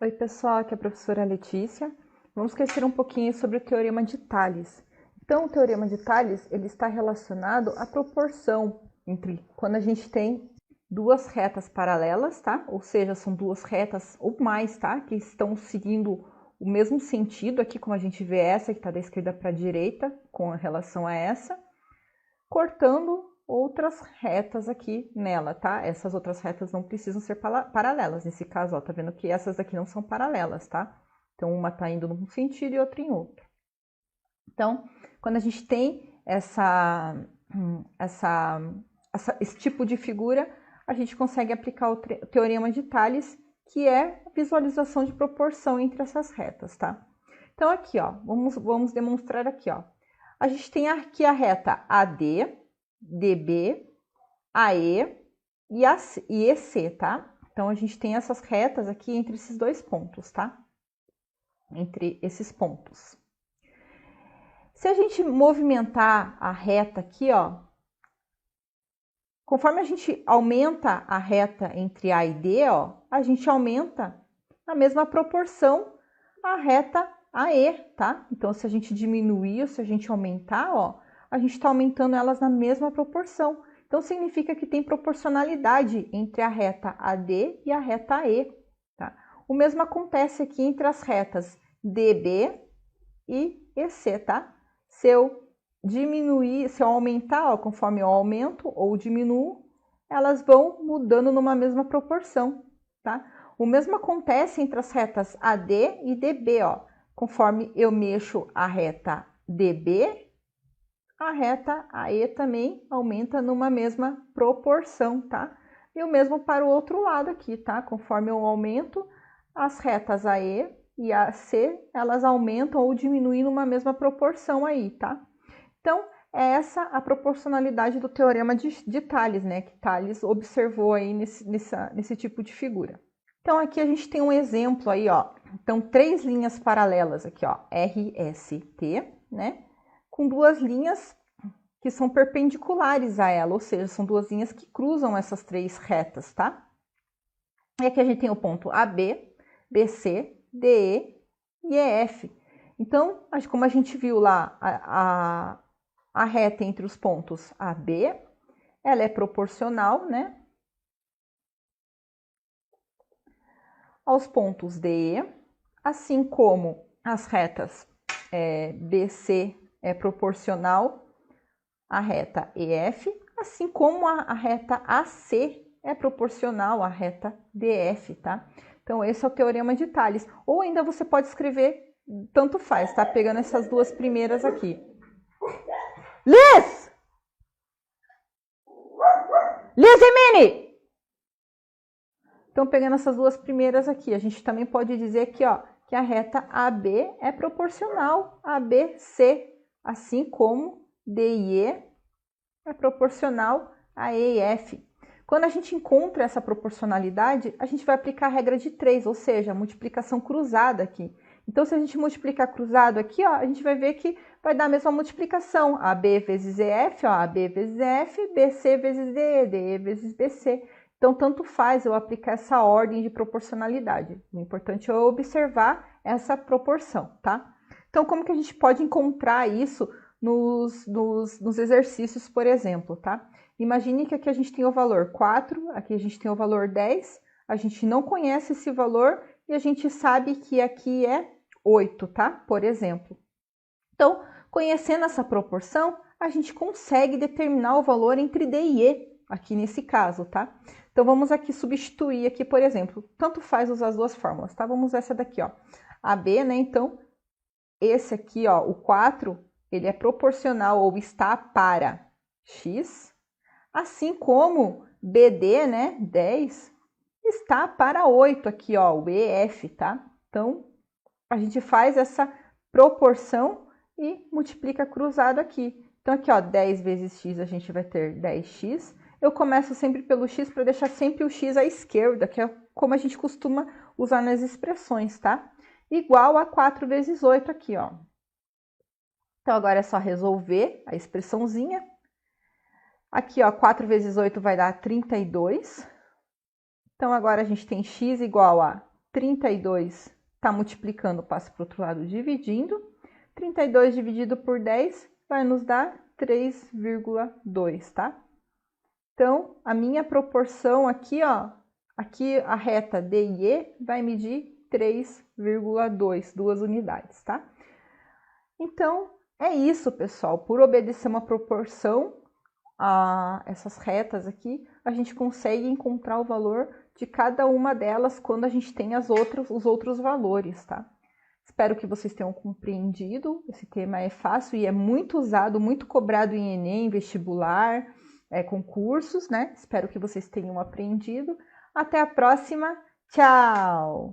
Oi pessoal, aqui é a professora Letícia. Vamos conhecer um pouquinho sobre o Teorema de Tales. Então, o Teorema de Tales ele está relacionado à proporção entre quando a gente tem duas retas paralelas, tá? Ou seja, são duas retas ou mais, tá? Que estão seguindo o mesmo sentido aqui, como a gente vê essa que está da esquerda para a direita com relação a essa, cortando outras retas aqui nela, tá? Essas outras retas não precisam ser paralelas. Nesse caso, ó, tá vendo que essas aqui não são paralelas, tá? Então, uma tá indo num sentido e outra em outro. Então, quando a gente tem esse tipo de figura, a gente consegue aplicar o Teorema de Tales, que é a visualização de proporção entre essas retas, tá? Então, aqui, ó, vamos demonstrar aqui, ó. A gente tem aqui a reta AD, DB, AE e EC, tá? Então, a gente tem essas retas aqui entre esses dois pontos, tá? Entre esses pontos. Se a gente movimentar a reta aqui, ó, conforme a gente aumenta a reta entre A e D, ó, a gente aumenta na mesma proporção a reta AE, tá? Então, se a gente diminuir ou se a gente aumentar, ó, a gente está aumentando elas na mesma proporção. Então, significa que tem proporcionalidade entre a reta AD e a reta AE, tá? O mesmo acontece aqui entre as retas DB e EC, tá? Se eu diminuir, se eu aumentar, ó, conforme eu aumento ou diminuo, elas vão mudando numa mesma proporção, tá? O mesmo acontece entre as retas AD e DB, ó. Conforme eu mexo a reta DB, a reta AE também aumenta numa mesma proporção, tá? E o mesmo para o outro lado aqui, tá? Conforme eu aumento, as retas AE e AC, elas aumentam ou diminuem numa mesma proporção aí, tá? Então, é essa a proporcionalidade do Teorema de Tales, né? Que Tales observou aí nesse tipo de figura. Então, aqui a gente tem um exemplo aí, ó. Então, três linhas paralelas aqui, ó. RST, né? Com duas linhas que são perpendiculares a ela, ou seja, são duas linhas que cruzam essas três retas, tá? E aqui a gente tem o ponto AB, BC, DE e EF. Então, como a gente viu lá, a reta entre os pontos AB, ela é proporcional, né, aos pontos DE, assim como as retas BC é proporcional à reta EF, assim como a reta AC é proporcional à reta DF, tá? Então, esse é o Teorema de Tales. Ou ainda você pode escrever, tanto faz, tá? Pegando essas duas primeiras aqui. Liz! Liz e Mini! Então, pegando essas duas primeiras aqui, a gente também pode dizer aqui, ó, que a reta AB é proporcional a BC, assim como DE é proporcional a EF. Quando a gente encontra essa proporcionalidade, a gente vai aplicar a regra de 3, ou seja, a multiplicação cruzada aqui. Então, se a gente multiplicar cruzado aqui, ó, a gente vai ver que vai dar a mesma multiplicação. AB vezes EF, ó, AB vezes EF, BC vezes DE, DE vezes BC. Então, tanto faz eu aplicar essa ordem de proporcionalidade. O importante é eu observar essa proporção, tá? Então, como que a gente pode encontrar isso nos exercícios, por exemplo, tá? Imagine que aqui a gente tem o valor 4, aqui a gente tem o valor 10, a gente não conhece esse valor e a gente sabe que aqui é 8, tá? Por exemplo. Então, conhecendo essa proporção, a gente consegue determinar o valor entre D e E, aqui nesse caso, tá? Então, vamos aqui substituir aqui, por exemplo, tanto faz usar as duas fórmulas, tá? Vamos usar essa daqui, ó. AB, né? Então, esse aqui, ó, o 4, ele é proporcional ou está para x, assim como BD, né, 10, está para 8 aqui, ó, o EF, tá? Então, a gente faz essa proporção e multiplica cruzado aqui. Então, aqui, ó, 10 vezes x, a gente vai ter 10x. Eu começo sempre pelo x para deixar sempre o x à esquerda, que é como a gente costuma usar nas expressões, tá? Igual a 4 vezes 8 aqui, ó. Então, agora é só resolver a expressãozinha. Aqui, ó, 4 vezes 8 vai dar 32. Então, agora a gente tem x igual a 32 está multiplicando, passa para o outro lado dividindo. 32 dividido por 10 vai nos dar 3,2, tá? Então, a minha proporção aqui, ó, aqui a reta D e E vai medir 3,2, 2 unidades, tá? Então, é isso, pessoal. Por obedecer uma proporção a essas retas aqui, a gente consegue encontrar o valor de cada uma delas quando a gente tem os outros valores, tá? Espero que vocês tenham compreendido. Esse tema é fácil e é muito usado, muito cobrado em Enem, vestibular, concursos, né? Espero que vocês tenham aprendido. Até a próxima. Tchau!